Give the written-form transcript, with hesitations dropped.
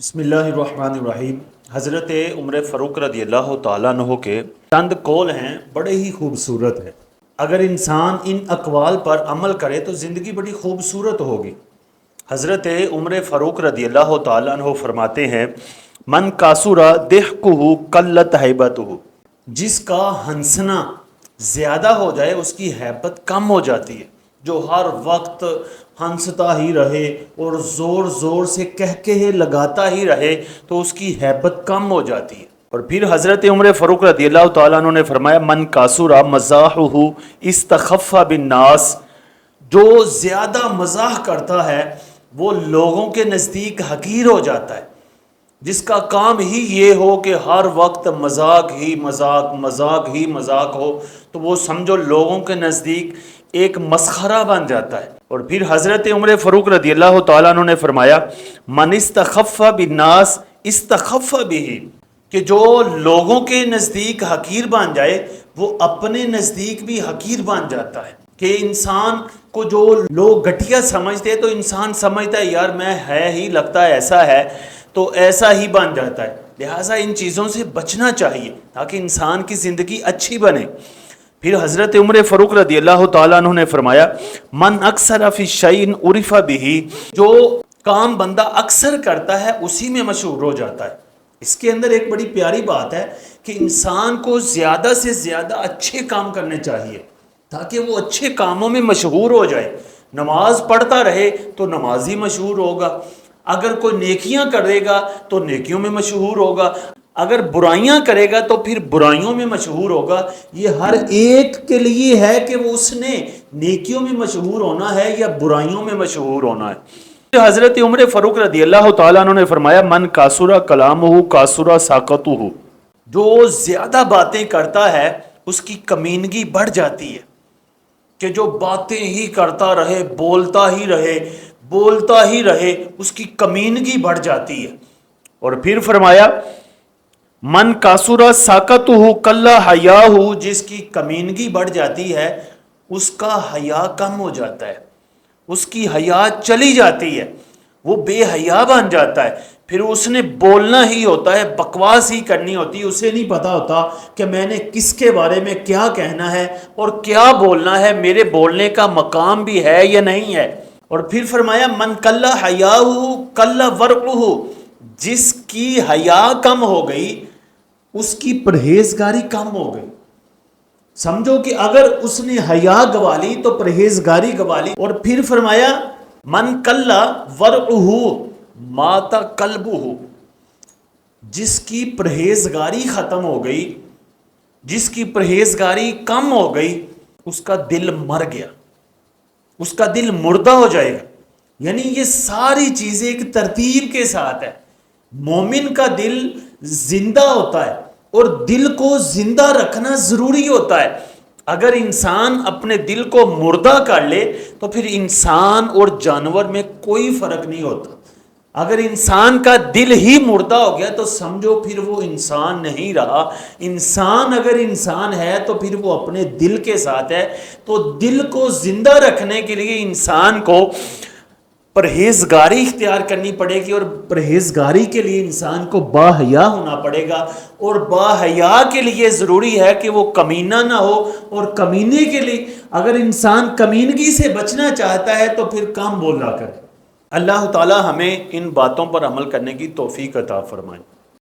بسم اللہ الرحمن الرحیم۔ حضرت عمر فاروق رضی اللہ تعالیٰ عنہ کے چند قول ہیں، بڑے ہی خوبصورت ہے۔ اگر انسان ان اقوال پر عمل کرے تو زندگی بڑی خوبصورت ہوگی۔ حضرت عمر فاروق رضی اللہ تعالیٰ عنہ فرماتے ہیں، من کاسورا ضحکہ قلت ہیبتہ، جس کا ہنسنا زیادہ ہو جائے اس کی ہیبت کم ہو جاتی ہے۔ جو ہر وقت ہنستا ہی رہے اور زور زور سے کہکہے لگاتا ہی رہے تو اس کی ہیبت کم ہو جاتی ہے۔ اور پھر حضرت عمر فاروق رضی اللہ تعالیٰ عنہ نے فرمایا، من کاسورا مزاحہ استخف بالناس، جو زیادہ مزاح کرتا ہے وہ لوگوں کے نزدیک حقیر ہو جاتا ہے۔ جس کا کام ہی یہ ہو کہ ہر وقت مذاق ہی مذاق ہو تو وہ سمجھو لوگوں کے نزدیک ایک مسخرہ بن جاتا ہے۔ اور پھر حضرت عمر فاروق رضی اللہ تعالیٰ عنہ نے فرمایا، من استخف بالناس استخف بہ، کہ جو لوگوں کے نزدیک حقیر بن جائے وہ اپنے نزدیک بھی حقیر بن جاتا ہے۔ کہ انسان کو جو لوگ گھٹیا سمجھتے ہیں تو انسان سمجھتا ہے یار میں ہے ہی، لگتا ہے ایسا ہے تو ایسا ہی بن جاتا ہے۔ لہٰذا ان چیزوں سے بچنا چاہیے تاکہ انسان کی زندگی اچھی بنے۔ پھر حضرت عمر فاروق رضی اللہ تعالیٰ عنہ نے فرمایا، من اکثر فی الشیء عرف بہ، جو کام بندہ اکثر کرتا ہے اسی میں مشہور ہو جاتا ہے۔ اس کے اندر ایک بڑی پیاری بات ہے کہ انسان کو زیادہ سے زیادہ اچھے کام کرنے چاہیے تاکہ وہ اچھے کاموں میں مشہور ہو جائے۔ نماز پڑھتا رہے تو نمازی مشہور ہوگا، اگر کوئی نیکیاں کرے گا تو نیکیوں میں مشہور ہوگا، اگر برائیاں کرے گا تو پھر برائیوں میں مشہور ہوگا۔ یہ ہر ایک کے لیے ہے کہ وہ اس نے نیکیوں میں مشہور ہونا ہے یا برائیوں میں مشہور ہونا ہے۔ حضرت عمر فاروق رضی اللہ تعالیٰ عنہ نے فرمایا، من کاسورا کلامہ کاسورا ساقطہ، جو زیادہ باتیں کرتا ہے اس کی کمینگی بڑھ جاتی ہے۔ کہ جو باتیں ہی کرتا رہے، بولتا ہی رہے اس کی کمینگی بڑھ جاتی ہے۔ اور پھر فرمایا، من کاسورا ساقطہ قل حیاہ، جس کی کمینگی بڑھ جاتی ہے اس کا حیا کم ہو جاتا ہے، اس کی حیا چلی جاتی ہے، وہ بے حیا بن جاتا ہے۔ پھر اس نے بولنا ہی ہوتا ہے، بکواس ہی کرنی ہوتی ہے، اسے نہیں پتا ہوتا کہ میں نے کس کے بارے میں کیا کہنا ہے اور کیا بولنا ہے، میرے بولنے کا مقام بھی ہے یا نہیں ہے۔ اور پھر فرمایا، من قل حیاہ قل ورعہ، جس کی حیا کم ہو گئی اس کی پرہیزگاری کم ہو گئی۔ سمجھو کہ اگر اس نے حیا گوا لی تو پرہیزگاری گوا لی۔ اور پھر فرمایا، من قل ورعہ مات قلبہ، جس کی پرہیزگاری ختم ہو گئی، جس کی پرہیزگاری کم ہو گئی، اس کا دل مر گیا، اس کا دل مردہ ہو جائے گا۔ یعنی یہ ساری چیزیں ایک ترتیب کے ساتھ ہے۔ مومن کا دل زندہ ہوتا ہے اور دل کو زندہ رکھنا ضروری ہوتا ہے۔ اگر انسان اپنے دل کو مردہ کر لے تو پھر انسان اور جانور میں کوئی فرق نہیں ہوتا۔ اگر انسان کا دل ہی مردہ ہو گیا تو سمجھو پھر وہ انسان نہیں رہا۔ انسان اگر انسان ہے تو پھر وہ اپنے دل کے ساتھ ہے۔ تو دل کو زندہ رکھنے کے لیے انسان کو پرہیزگاری اختیار کرنی پڑے گی، اور پرہیزگاری کے لیے انسان کو باحیا ہونا پڑے گا، اور باحیا کے لیے ضروری ہے کہ وہ کمینہ نہ ہو، اور کمینے کے لیے اگر انسان کمینگی سے بچنا چاہتا ہے تو پھر کم بولا کرے۔ اللہ تعالی ہمیں ان باتوں پر عمل کرنے کی توفیق عطا فرمائے۔